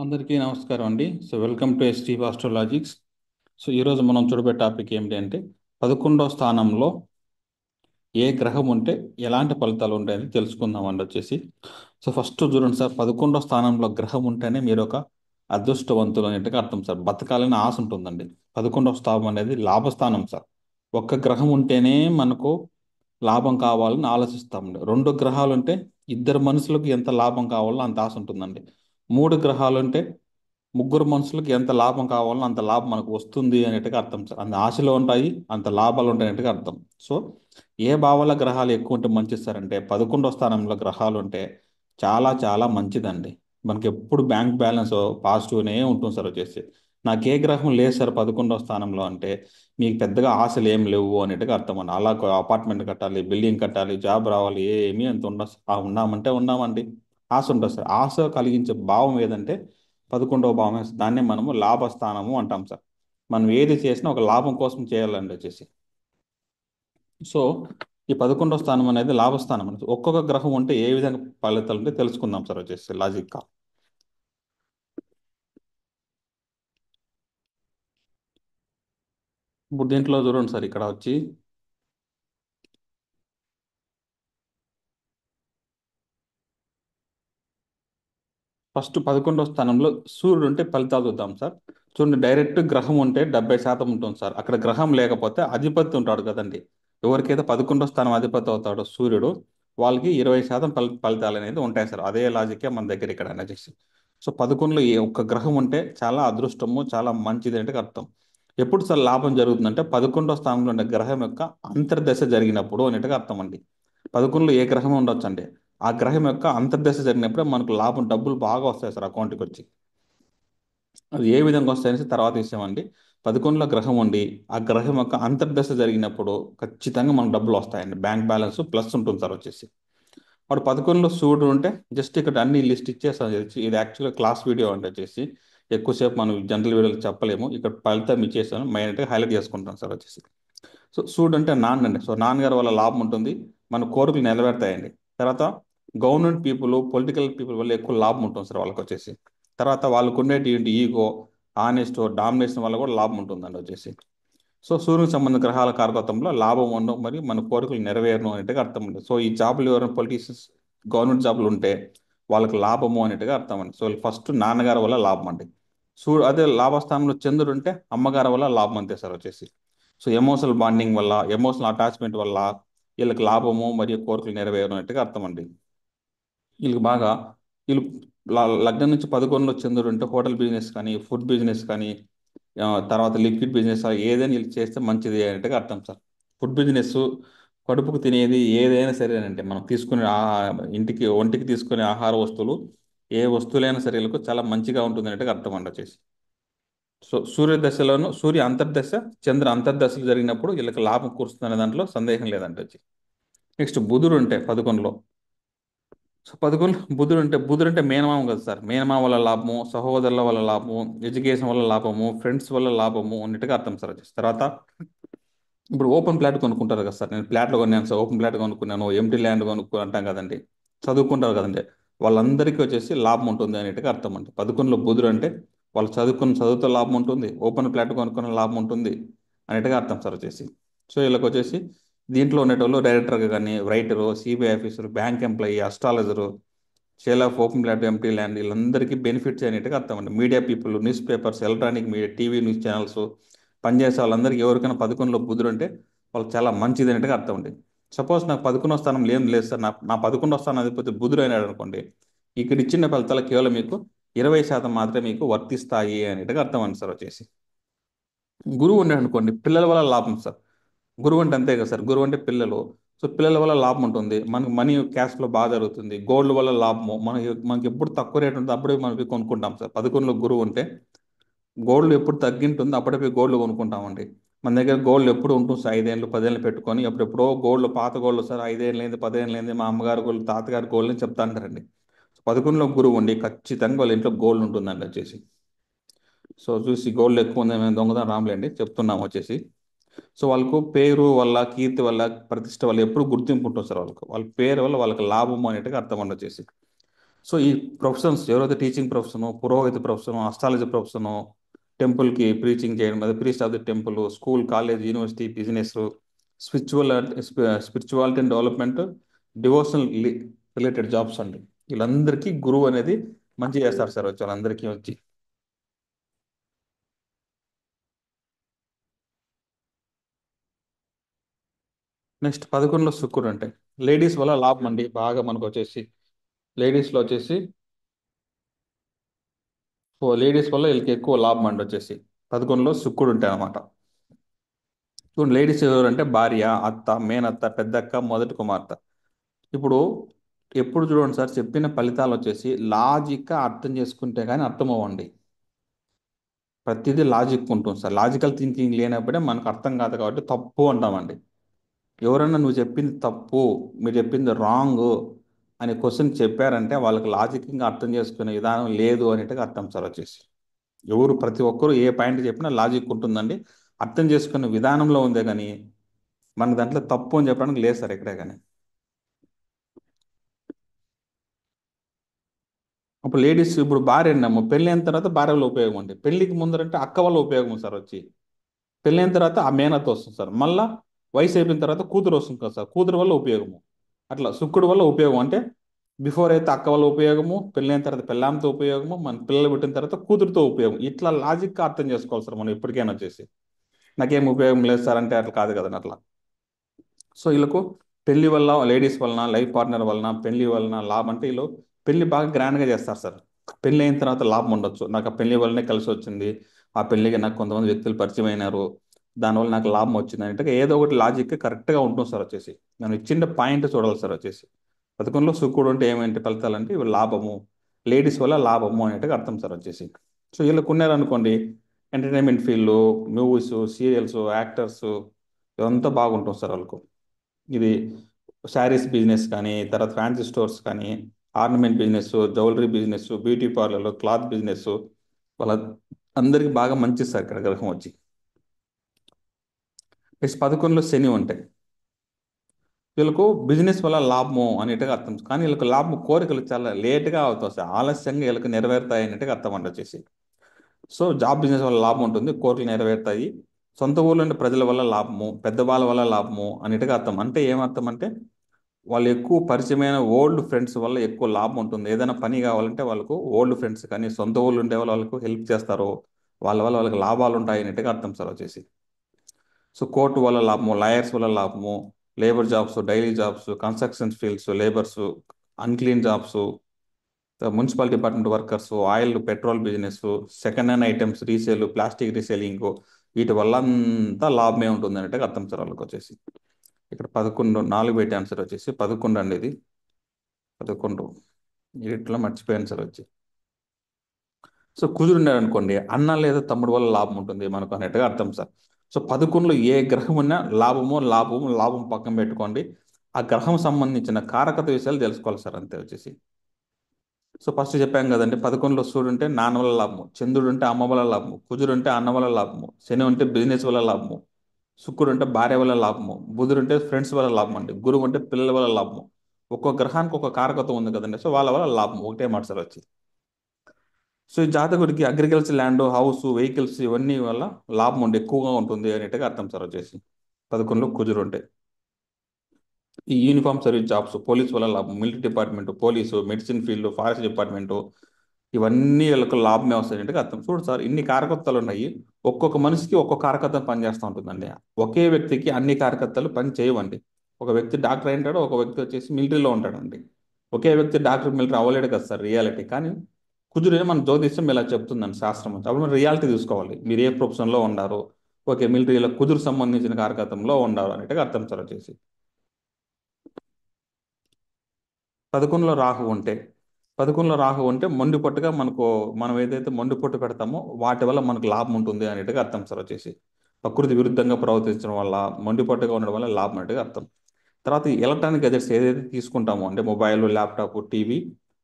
అందరికీ నమస్కారం అండి. Welcome to ST astrologics. ఈరోజు మనం చూడబోయే టాపిక్ ఏమిటి అంటే 11వ స్థానంలో ఏ గ్రహం ఉంటే ఎలాంటి ఫలితాలు ఉంటాయని తెలుసుకుందాం అండి ఫస్ట్ చూడండి సార్, 11వ స్థానంలో గ్రహం ఉంటేనే మీరు ఒక అదృష్టవంతులు అనేట్టుగా అర్థం సార్. బతకాలని ఆశ ఉంటుందండి. 11వ స్థానం అనేది లాభస్థానం సార్. ఒక్క గ్రహం ఉంటేనే మనకు లాభం కావాలని ఆలోచిస్తామండి. రెండు గ్రహాలు ఉంటే ఇద్దరు మనుషులకు ఎంత లాభం కావాలో అంత ఆశ ఉంటుందండి. మూడు గ్రహాలు ఉంటే ముగ్గురు మనుషులకు ఎంత లాభం కావాలో అంత లాభం మనకు వస్తుంది అనేట్టుగా అర్థం సార్. అంత ఆశలు ఉంటాయి, అంత లాభాలు ఉంటాయి అనేట్టుగా అర్థం. సో ఏ భావాల గ్రహాలు ఎక్కువ ఉంటే మంచిది సార్ అంటే 11వ స్థానంలో గ్రహాలు ఉంటే చాలా చాలా మంచిదండి. మనకి ఎప్పుడు బ్యాంక్ బ్యాలెన్స్ పాజిటివ్నే ఉంటుంది సార్. నాకు ఏ గ్రహం లేదు సార్ 11వ స్థానంలో అంటే మీకు పెద్దగా ఆశలు ఏం లేవు అనేట్టుగా అర్థం అండి. అలా అపార్ట్మెంట్ కట్టాలి, బిల్డింగ్ కట్టాలి, జాబ్ రావాలి, ఏమీ అంత ఉండదు సార్. ఉన్నామంటే ఉన్నామండి. ఆశ ఉంటుంది సార్. ఆశ కలిగించే భావం ఏదంటే 11వ భావం. దాన్నే మనము లాభస్థానము అంటాం సార్. మనం ఏది చేసినా ఒక లాభం కోసం చేయాలండి సో ఈ 11వ స్థానం అనేది లాభస్థానం అనేది. ఒక్కొక్క గ్రహం ఉంటే ఏ విధంగా ఫలితాలు ఉంటే తెలుసుకుందాం సార్ లాజిక్గా. ఇప్పుడు దీంట్లో చూడండి సార్, ఇక్కడ వచ్చి ఫస్ట్ 11వ స్థానంలో సూర్యుడు ఉంటే ఫలితాలు చూద్దాం సార్. చూడండి, డైరెక్ట్ గ్రహం ఉంటే 70% ఉంటుంది సార్. అక్కడ గ్రహం లేకపోతే అధిపతి ఉంటాడు కదండి. ఎవరికైతే 11వ స్థానం అధిపతి అవుతాడో సూర్యుడు, వాళ్ళకి 20% ఫలితాలు అనేది ఉంటాయి సార్. అదే లాజికే మన దగ్గర ఇక్కడ అనేది. 11లో ఏ ఒక్క గ్రహం ఉంటే చాలా అదృష్టము, చాలా మంచిది అంటే అర్థం. ఎప్పుడు సార్ లాభం జరుగుతుందంటే 11వ స్థానంలో ఉండే గ్రహం యొక్క అంతర్దశ జరిగినప్పుడు అనేట్టుగా అర్థం అండి. 11లో ఏ గ్రహం ఉండొచ్చు అండి, ఆ గ్రహం యొక్క అంతర్దశ జరిగినప్పుడే మనకు లాభం, డబ్బులు బాగా వస్తాయి సార్ అకౌంట్కి వచ్చి. అది ఏ విధంగా వస్తాయనేసి తర్వాత ఇస్తామండి. 11లో గ్రహం ఉండి ఆ గ్రహం యొక్క అంతర్దశ జరిగినప్పుడు ఖచ్చితంగా మనకు డబ్బులు వస్తాయండి. బ్యాంక్ బ్యాలెన్స్ ప్లస్ ఉంటుంది సార్ వాడు 11లో సూర్యుడు ఉంటే జస్ట్ ఇక్కడ అన్ని లిస్ట్ ఇచ్చేస్తాను. ఇది యాక్చువల్గా క్లాస్ వీడియో అంటే ఎక్కువసేపు మనం జనరల్ వీడియోలు చెప్పలేము. ఇక్కడ ఫలితం ఇచ్చేసాను, మైనట్గా హైలైట్ చేసుకుంటాం సార్ సూడ్ అంటే నాన్న అండి. నాన్నగారి వల్ల లాభం ఉంటుంది, మన కోరికలు నెరవేరుతాయండి. తర్వాత గవర్నమెంట్ పీపుల్, పొలిటికల్ పీపుల్ వల్ల ఎక్కువ లాభం ఉంటుంది సార్ వాళ్ళకి తర్వాత వాళ్ళకు ఉండేటువంటి ఈగో, ఆనెస్ట్, డామినేషన్ వల్ల కూడా లాభం ఉంటుందండి సూర్యునికి సంబంధించిన గ్రహాల కారకత్వంలో లాభం ఉండడం మరియు మన కోరికలు నెరవేరడం అనేట్టుగా అర్థం ఉంది. ఈ జాబులు ఎవరైనా పొలిటీషియన్స్, గవర్నమెంట్ జాబులు ఉంటే వాళ్ళకి లాభము అనేట్టుగా అర్థం అండి. ఫస్ట్ నాన్నగారి వల్ల లాభం అండి. అదే లాభస్థానంలో చంద్రుడు ఉంటే అమ్మగారి వల్ల లాభం అంతే సార్ ఎమోషనల్ బాండింగ్ వల్ల, ఎమోషనల్ అటాచ్మెంట్ వల్ల వీళ్ళకి లాభము మరియు కోరికలు నెరవేరినట్టుగా అర్థం అండి. వీళ్ళకి బాగా వీళ్ళు లగ్నం నుంచి 11లో చంద్రుడు ఉంటే హోటల్ బిజినెస్ కానీ, ఫుడ్ బిజినెస్ కానీ, తర్వాత లిక్విడ్ బిజినెస్ ఏదైనా వీళ్ళు చేస్తే మంచిది అనేట్టుగా అర్థం సార్. ఫుడ్ బిజినెస్, కడుపుకు తినేది ఏదైనా సరేనంటే మనం తీసుకునే ఇంటికి ఒంటికి తీసుకునే ఆహార వస్తువులు, ఏ వస్తువులైనా సరే వీళ్ళకు చాలా మంచిగా ఉంటుంది అన్నట్టుగా అర్థం అండి సూర్య దశలోను, సూర్య అంతర్దశ, చంద్ర అంతర్దశలు జరిగినప్పుడు వీళ్ళకి లాభం కూరుస్తుంది దాంట్లో సందేహం లేదంటే నెక్స్ట్ బుధుడు ఉంటే 11లో. 11 బుధుడు అంటే మేనమామ కదా సార్. మేనమామ వల్ల లాభము, సహోదరుల వల్ల లాభము, ఎడ్యుకేషన్ వల్ల లాభము, ఫ్రెండ్స్ వల్ల లాభము అన్నట్టుగా అర్థం సార్ తర్వాత ఇప్పుడు ఓపెన్ ప్లాట్ కొనుక్కుంటారు కదా సార్. నేను ప్లాట్లు కొన్నాను సార్, ఓపెన్ ప్లాట్ కొనుక్కున్నాను, ఎంటీ ల్యాండ్ కొనుక్కు అంటాం కదండి. చదువుకుంటారు కదండి. వాళ్ళందరికీ లాభం ఉంటుంది అనేట్టుగా అర్థం అండి. 11లో బుధుడు అంటే వాళ్ళు చదువుకున్న చదువుతో లాభం ఉంటుంది, ఓపెన్ ప్లాట్ కొనుక్కున్న లాభం ఉంటుంది అనేట్టుగా అర్థం సార్ వీళ్ళకి దీంట్లో ఉండేటోళ్ళు డైరెక్టర్గా కానీ, writer, CBI officer, bank employee, astrologer, sale of open plot, empty land, వీళ్ళందరికీ బెనిఫిట్స్ అనేట్టుగా అర్థం అండి. Media people, newspapers, electronic media, TV news channels పనిచేసే వాళ్ళందరికీ ఎవరికైనా 11లో బుధుడు అంటే వాళ్ళకి చాలా మంచిది అనేట్టుగా అర్థం అండి. సపోజ్ నాకు 11వ స్థానం లేదు సార్, నా 11వ స్థానం అధిపతి బుధుడు అయినాడు అనుకోండి, ఇక్కడ ఇచ్చిన ఫలితాలు కేవలం మీకు 20% మాత్రమే మీకు వర్తిస్తాయి అనేట్టుగా అర్థం అండి సార్ గురువు ఉన్నాడు అనుకోండి, పిల్లల వల్ల లాభం సార్. గురువు అంటే అంతే కదా సార్, గురువు అంటే పిల్లలు. పిల్లల వల్ల లాభం ఉంటుంది, మనకు మనీ క్యాష్ ఫ్లో బాగా జరుగుతుంది. గోల్డ్ వల్ల లాభము, మనకి ఎప్పుడు తక్కువ రేట్ ఉంటుంది అప్పుడే మనం కొనుక్కుంటాం సార్. 11లో గురువు ఉంటే గోల్డ్ ఎప్పుడు తగ్గింటుందో అప్పుడే పోయి గోల్డ్ కొనుక్కుంటామండి. మన దగ్గర గోల్డ్ ఎప్పుడు ఉంటుంది సార్, 5 ఏళ్ళు 10 ఏళ్ళు పెట్టుకొని ఎప్పుడెప్పుడో గోల్డ్, పాత గోల్డ్ సార్, 5 ఏళ్ళైంది 10 ఏళ్ళైంది మా అమ్మగారు గోల్డ్, తాతగారు గోల్డ్ అని చెప్తా అంటారండి. 11లో గురువు ఉండి ఖచ్చితంగా వాళ్ళ ఇంట్లో గోల్డ్ ఉంటుందండి చూసి గోల్డ్ ఎక్కువ ఉంది, మేము దొంగతనం రాములేండి చెప్తున్నాం వాళ్ళకు పేరు వల్ల, కీర్తి వల్ల, ప్రతిష్ట వల్ల ఎప్పుడు గుర్తింపు ఉంటుంది సార్ వాళ్ళకు. వాళ్ళ పేరు వల్ల వాళ్ళకి లాభము అనేట్టుగా అర్థం అండి సో ఈ ప్రొఫెషన్స్ ఎవరైతే టీచింగ్ ప్రొఫెషను, పురోహిత ప్రొఫెషను, అస్ట్రాలజీ ప్రొఫెషను, టెంపుల్కి ప్రీచింగ్ చేయడం, అదే priest of the temple, school, college, university, business, spiritual, spirituality and development, devotional related jobs అండి. వీళ్ళందరికీ గురువు అనేది మంచి చేస్తారు సార్, వచ్చి వాళ్ళందరికీ వచ్చి. నెక్స్ట్ 11లో శుక్రుడు అంటే లేడీస్ వల్ల లాభం అండి బాగా మనకు వచ్చేసి. లేడీస్లో వచ్చేసి లేడీస్ వల్ల వీళ్ళకి ఎక్కువ లాభం అండి వచ్చేసి. 11లో శుక్రుడు ఉంటాయి అన్నమాట. చూడండి, లేడీస్ ఎవరంటే భార్య, అత్త, మేనత్త, పెద్దక్క, మొదటి కుమార్తె. ఇప్పుడు ఎప్పుడు చూడండి సార్, చెప్పిన ఫలితాలు వచ్చేసి లాజిక్గా అర్థం చేసుకుంటే కానీ అర్థం అవ్వండి. ప్రతిదీ లాజిక్ ఉంటుంది సార్. లాజికల్ థింకింగ్ లేనప్పుడే మనకు అర్థం కాదు కాబట్టి తప్పు అంటామండి. ఎవరన్నా నువ్వు చెప్పింది తప్పు, మీరు చెప్పింది రాంగ్ అనే క్వశ్చన్ చెప్పారంటే వాళ్ళకి లాజిక్గా అర్థం చేసుకునే విధానం లేదు అనేట్టుగా అర్థం సార్ వచ్చేసి. ప్రతి ఒక్కరు ఏ పాయింట్ చెప్పినా లాజిక్ ఉంటుందండి, అర్థం చేసుకునే విధానంలో ఉందే కానీ మన దాంట్లో తప్పు అని చెప్పడానికి లేదు సార్ ఎక్కడే కానీ. అప్పుడు లేడీస్, ఇప్పుడు భార్య అన్నాము, పెళ్ళి అయిన తర్వాత భార్య వల్ల ఉపయోగం ఉంది. పెళ్ళికి ముందరంటే అక్క వల్ల ఉపయోగం సార్ వచ్చి. పెళ్ళైన తర్వాత ఆ మేనత్త వస్తుంది సార్. మళ్ళా వయసు అయిపోయిన తర్వాత కూతురు వస్తుంది కదా సార్, కూతురు వల్ల ఉపయోగము. అట్లా శుక్రుడు వల్ల ఉపయోగం అంటే బిఫోర్ అయితే అక్క వల్ల ఉపయోగము, పెళ్ళైన తర్వాత పెళ్ళాంతో ఉపయోగము, మన పిల్లలు పుట్టిన తర్వాత కూతురుతో ఉపయోగం. ఇట్లా లాజిక్గా అర్థం చేసుకోవాలి సార్ మనం ఎప్పటికైనా వచ్చేసి. నాకేం ఉపయోగం లేదు సార్ అంటే అట్లా కాదు కదండి అట్లా. సో వీళ్ళకు పెళ్లి వల్ల, లేడీస్ వలన, లైఫ్ పార్ట్నర్ వలన, పెళ్లి వలన లాభం అంటే వీళ్ళు పెళ్లి బాగా గ్రాండ్గా చేస్తారు సార్. పెళ్లి అయిన తర్వాత లాభం ఉండొచ్చు, నాకు ఆ పెళ్లి వల్లనే కలిసి వచ్చింది, ఆ పెళ్లికి నాకు కొంతమంది వ్యక్తులు పరిచయం అయినారు, దానివల్ల నాకు లాభం వచ్చింది అంటే ఏదో ఒకటి లాజిక్ కరెక్ట్గా ఉంటుంది సార్ వచ్చేసి. మనం ఇచ్చిన పాయింట్ చూడాలి సార్ వచ్చేసి. పథకంలో శుక్రుడు అంటే ఏమేంటి ఫలితాలు అంటే ఇవి లాభము, లేడీస్ వల్ల లాభము అనేట్టుగా అర్థం సార్ వచ్చేసి. సో వీళ్ళకు ఉన్నారనుకోండి, entertainment field, movies, serials, actors, ఇదంతా బాగుంటుంది సార్ వాళ్ళకు. ఇది శారీస్ బిజినెస్ కానీ, తర్వాత ఫ్యాన్సీ స్టోర్స్ కానీ, ornament business, jewellery business, beauty పార్లర్లు, క్లాత్ బిజినెస్, వాళ్ళ అందరికి బాగా మంచి సార్ ఇక్కడ గ్రహం వచ్చి. నెక్స్ట్ 11లో శని ఉంటాయి. వీళ్ళకు బిజినెస్ వల్ల లాభము అనేట్టుగా అర్థం, కానీ వీళ్ళకి లాభం కోరికలు చాలా లేట్గా అవుతాయి సార్, ఆలస్యంగా వీళ్ళకి నెరవేరుతాయి అన్నట్టుగా అర్థం అండి వచ్చేసి. సో జాబ్ బిజినెస్ వల్ల లాభం ఉంటుంది, కోరికలు నెరవేరుతాయి. సొంత ఊళ్ళో ప్రజల వల్ల లాభము, పెద్దవాళ్ళ వల్ల లాభము అనేట్టుగా అర్థం. అంటే ఏమర్థం అంటే వాళ్ళు ఎక్కువ పరిచయమైన ఓల్డ్ ఫ్రెండ్స్ వల్ల ఎక్కువ లాభం ఉంటుంది. ఏదైనా పని కావాలంటే వాళ్ళకు ఓల్డ్ ఫ్రెండ్స్ కానీ, సొంత ఊళ్ళు ఉండే వాళ్ళు వాళ్ళకు హెల్ప్ చేస్తారు, వాళ్ళ వల్ల వాళ్ళకి లాభాలు ఉంటాయి అన్నట్టుగా అర్థం సార్ వచ్చేసి. సో కోర్టు వల్ల లాభము, లాయర్స్ వల్ల లాభము, labour jobs, daily jobs, construction fields, labours, unclean jobs, municipal department workers, oil petrol business, second hand items resale, plastic reselling, వీటి వల్ల అంతా లాభమే ఉంటుంది అన్నట్టుగా అర్థం సార్ వాళ్ళకి వచ్చేసి. ఇక్కడ 11 4 పెట్టి ఆన్సర్ వచ్చేసి 11 అండి ఇది. 11 ఇట్లా మర్చిపోయాను సార్ వచ్చి. సో కుజుడు అనుకోండి, అన్న లేదా తమ్ముడు వల్ల లాభం ఉంటుంది మనకు అన్నట్టుగా అర్థం సార్. సో 11లో ఏ గ్రహం ఉన్నా లాభము లాభము లాభం పక్కన పెట్టుకోండి, ఆ గ్రహం సంబంధించిన కారకత విషయాలు తెలుసుకోవాలి సార్ అంతే వచ్చేసి. సో ఫస్ట్ చెప్పాం కదండి, 11లో సూర్యుడు ఉంటే నాన్న వల్ల లాభము, చంద్రుడు ఉంటే అమ్మ వల్ల లాభము, కుజుడు ఉంటే అన్న వల్ల లాభము, శని ఉంటే బిజినెస్ వల్ల లాభము, శుక్రుడు అంటే భార్య వల్ల లాభము, బుధుడు అంటే ఫ్రెండ్స్ వల్ల లాభం అండి, గురువు అంటే పిల్లల వల్ల లాభము. ఒక్కొక్క గ్రహానికి ఒక కారకత్వం ఉంది కదండి, సో వాళ్ళ వల్ల లాభం ఒకటే మాట సార్ వచ్చి. సో ఈ జాతకుడికి అగ్రికల్చర్ ల్యాండ్, హౌస్, వెహికల్స్ ఇవన్నీ వల్ల లాభం ఉండి ఎక్కువగా ఉంటుంది అనేట్టుగా అర్థం సార్ వచ్చేసి. 11లో కుజుడు ఉంటాయి. ఈ యూనిఫామ్ సర్వీస్ జాబ్స్, పోలీస్ వల్ల లాభం, military department, police, medicine field, forest department, ఇవన్నీ వీళ్ళకి లాభమే వస్తాయి అర్థం. చూడు సార్, ఇన్ని కారకత్వాలు ఉన్నాయి, ఒక్కొక్క మనిషికి ఒక్కొక్క కారకత్వం పనిచేస్తూ ఉంటుందండి. ఒకే వ్యక్తికి అన్ని కారకత్వాలు పని చేయవండి. ఒక వ్యక్తి డాక్టర్ అయి ఉంటాడు, ఒక వ్యక్తి వచ్చేసి మిలిటరీలో ఉంటాడండి. ఒకే వ్యక్తి డాక్టర్, మిలిటరీ అవ్వలేడు కదా సార్ రియాలిటీ. కానీ కుదిరే మన జ్యోతిష్యం ఇలా చెప్తుందండి శాస్త్రం అంతా. అప్పుడు మనం రియాలిటీ తీసుకోవాలి, మీరు ఏ ప్రొఫెషన్లో ఉన్నారు, ఓకే మిలిటరీలో కుదురు సంబంధించిన కారకత్వంలో ఉన్నారు అనేట్టుగా అర్థం సార్ వచ్చేసి. 11లో రాహు ఉంటే 11లో రాహు ఉంటే మొండి పొట్టుగా మనకు, మనం ఏదైతే మొండి పొట్టు పెడతామో వాటి వల్ల మనకు లాభం ఉంటుంది అనేట్టుగా అర్థం సార్ వచ్చేసి. ప్రకృతి విరుద్ధంగా ప్రవర్తించడం వల్ల, మొండి పొట్టుగా ఉండడం వల్ల లాభం అనేట్టుగా అర్థం. తర్వాత ఈ ఎలక్ట్రానిక్ గెజెట్స్ ఏదైతే తీసుకుంటామో అంటే మొబైల్, ల్యాప్టాప్, టీవీ,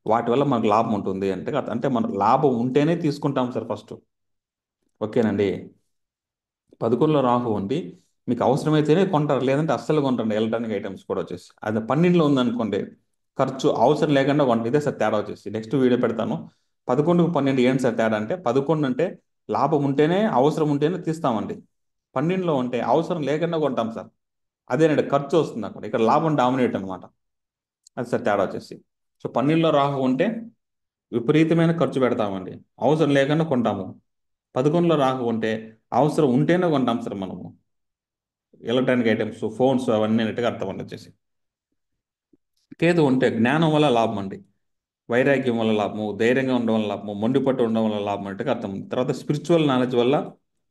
వాటి వల్ల మనకు లాభం ఉంటుంది అంటే అంటే మనకు లాభం ఉంటేనే తీసుకుంటాం సార్ ఫస్ట్. ఓకేనండి. 11లో రాహు ఉంది, మీకు అవసరమైతేనే కొంటారు, లేదంటే అస్సలు కొంటారు ఎలక్ట్రానిక్ ఐటమ్స్ కూడా వచ్చేసి. అది 12లో ఉందనుకోండి, ఖర్చు అవసరం లేకుండా కొంటాం. ఇదే సార్ తేడా వచ్చేసి. నెక్స్ట్ వీడియో పెడతాను. 11కు 12 ఏంటి సార్ తేడా అంటే, 11 అంటే లాభం ఉంటేనే అవసరం ఉంటేనే తీస్తామండి. 12లో ఉంటే అవసరం లేకుండా కొంటాం సార్. అదేనండి ఖర్చు వస్తుంది అక్కడ. ఇక్కడ లాభం డామినేట్ అనమాట. అది సార్ తేడా వచ్చేసి. సో 12లో రాహు ఉంటే విపరీతమైన ఖర్చు పెడతామండి. అవసరం లేకుండా కొంటాము. 11లో రాహు ఉంటే అవసరం ఉంటేనే కొంటాం సార్ మనము. ఎలక్ట్రానిక్ ఐటమ్స్, ఫోన్స్ అవన్నీ అన్నట్టుగా అర్థం అండి వచ్చేసి. కేతు ఉంటే జ్ఞానం వల్ల లాభం అండి. వైరాగ్యం వల్ల లాభము, ధైర్యంగా ఉండడం వల్ల లాభము, మొండిపట్టు ఉండడం వల్ల లాభం అన్నట్టుగా అర్థం. తర్వాత స్పిరిచువల్ నాలెడ్జ్ వల్ల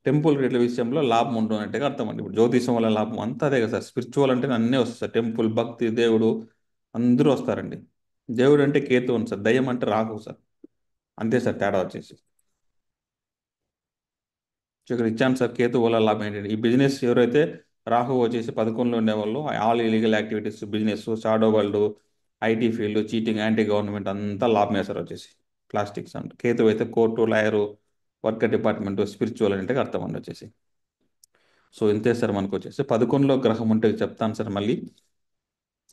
టెంపుల్ రేట్ల విషయంలో లాభం ఉండడం అన్నట్టుగా అర్థం అండి. ఇప్పుడు జ్యోతిషం వల్ల లాభం అంతా అదే కదా సార్. స్పిరిచువల్ అంటే అన్నీ వస్తాయి సార్. టెంపుల్, భక్తి, దేవుడు అందరూ వస్తారండి. దేవుడు అంటే కేతు ఉంది సార్. దయ్యం అంటే రాహు సార్. అంతే సార్ తేడా వచ్చేసి. సో ఇక్కడ ఇచ్చాను సార్ కేతు వల్ల లాభం ఏంటంటే, ఈ బిజినెస్ ఎవరైతే రాహు వచ్చేసి 11లో ఉండేవాళ్ళు all illegal activities, business, shadow world, IT field, cheating, anti government అంతా లాభమే సార్ వచ్చేసి. ప్లాస్టిక్స్ అంటే కేతు అయితే court, lawyer, work department, spiritual అంటే అర్థం అండి వచ్చేసి. సో ఇంతే సార్ మనకు వచ్చేసి 11లో గ్రహం ఉంటే చెప్తాను సార్ మళ్ళీ.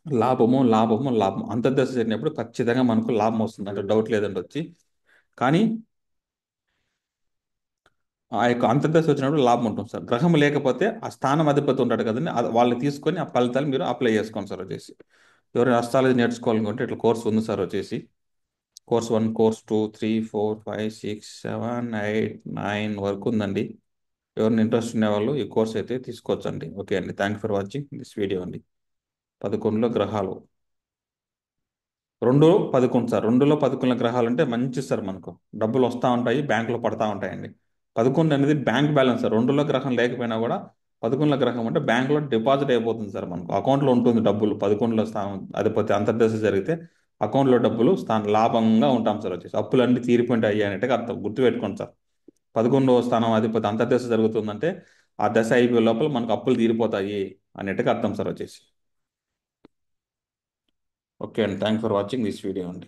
లాభము లాభము లాభం అంతర్దశ జరిగినప్పుడు ఖచ్చితంగా మనకు లాభం వస్తుంది అంటే డౌట్ లేదండి వచ్చి. కానీ ఆ యొక్క అంతర్దశ వచ్చినప్పుడు లాభం ఉంటుంది సార్. గ్రహం లేకపోతే ఆ స్థానం అధిపతి ఉంటాడు కదండి, వాళ్ళు తీసుకొని ఆ ఫలితాలు మీరు అప్లై చేసుకోండి సార్ వచ్చేసి. ఎవరైనా అస్ట్రాలజీ నేర్చుకోవాలనుకుంటే ఇట్లా కోర్స్ ఉంది సార్ వచ్చేసి. కోర్స్ 1, కోర్స్ 2, 3, 4, 5, 6, 7, 8, 9 వరకు ఉందండి. ఎవరైనా ఇంట్రెస్ట్ ఉండేవాళ్ళు ఈ కోర్స్ అయితే తీసుకోవచ్చండి. ఓకే అండి, thank for watching this video అండి. 11లో గ్రహాలు 2, 11 సార్. 2లో 11 గ్రహాలు అంటే మంచి సార్. మనకు డబ్బులు వస్తూ ఉంటాయి, బ్యాంకులో పడతా ఉంటాయండి. 11 అనేది బ్యాంక్ బ్యాలెన్స్ సార్. 2లో గ్రహం లేకపోయినా కూడా 11లో గ్రహం అంటే బ్యాంకులో డిపాజిట్ అయిపోతుంది సార్. మనకు అకౌంట్లో ఉంటుంది డబ్బులు. 11లో స్థానం అధిపతి అంతర్దశ జరిగితే అకౌంట్లో డబ్బులు లాభంగా ఉంటాం సార్ వచ్చేసి. అప్పులన్నీ తీరిపోయింటాయి అన్నట్టుగా అర్థం. గుర్తుపెట్టుకోండి సార్. 11వ స్థానం అధిపతి అంతర్దశ జరుగుతుందంటే ఆ దశ అయిపోయే లోపల మనకు అప్పులు తీరిపోతాయి అన్నట్టుగా అర్థం సార్ వచ్చేసి. ఓకే అండి, thank for watching this video అండి.